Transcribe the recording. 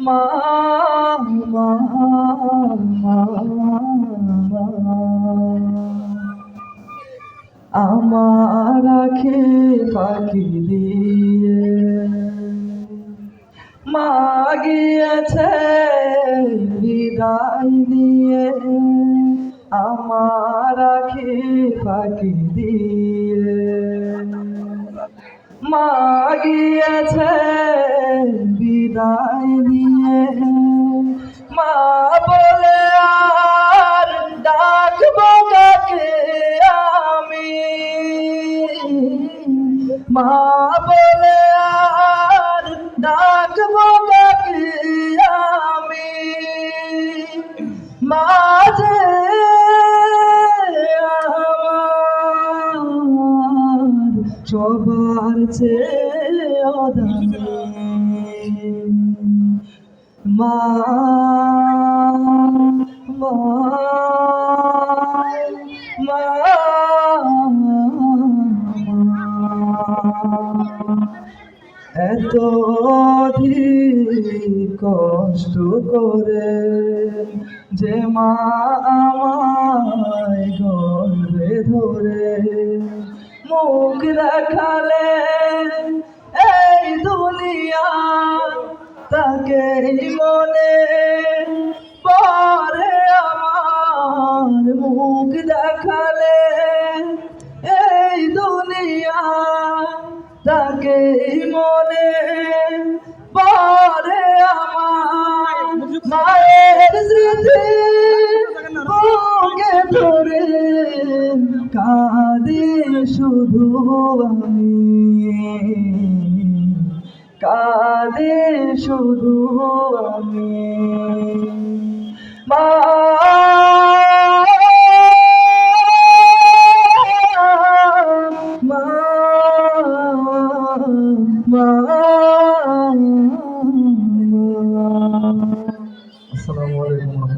মা মা আমার আখি ফাঁকি দিয়ে মা গিয়েছে বিদায় দিয়ে, আমার আখি ফাঁকি দিয়ে মা গিয়েছে বিদায় দিয়ে। মা বলে আর ডাকবো কাকে আমি, মা বলে আর ডাকবো কাকে আমি, মা যে আমার সবার চেয়ে দামি। মা মা মা এত অধিক কষ্ট করে যে মা আমায় গর্ভে ধরে মুখ দেখালে এই দুনিয়া তাকে মনে পড়ে আমার, মুখ দেখালে এই দুনিয়া তাকে মনে পড়ে আমার। মায়ের স্মৃতি বুকে ধরে কাঁদি শুধু আমি, কাঁদি শুধু আমি। মা মা মা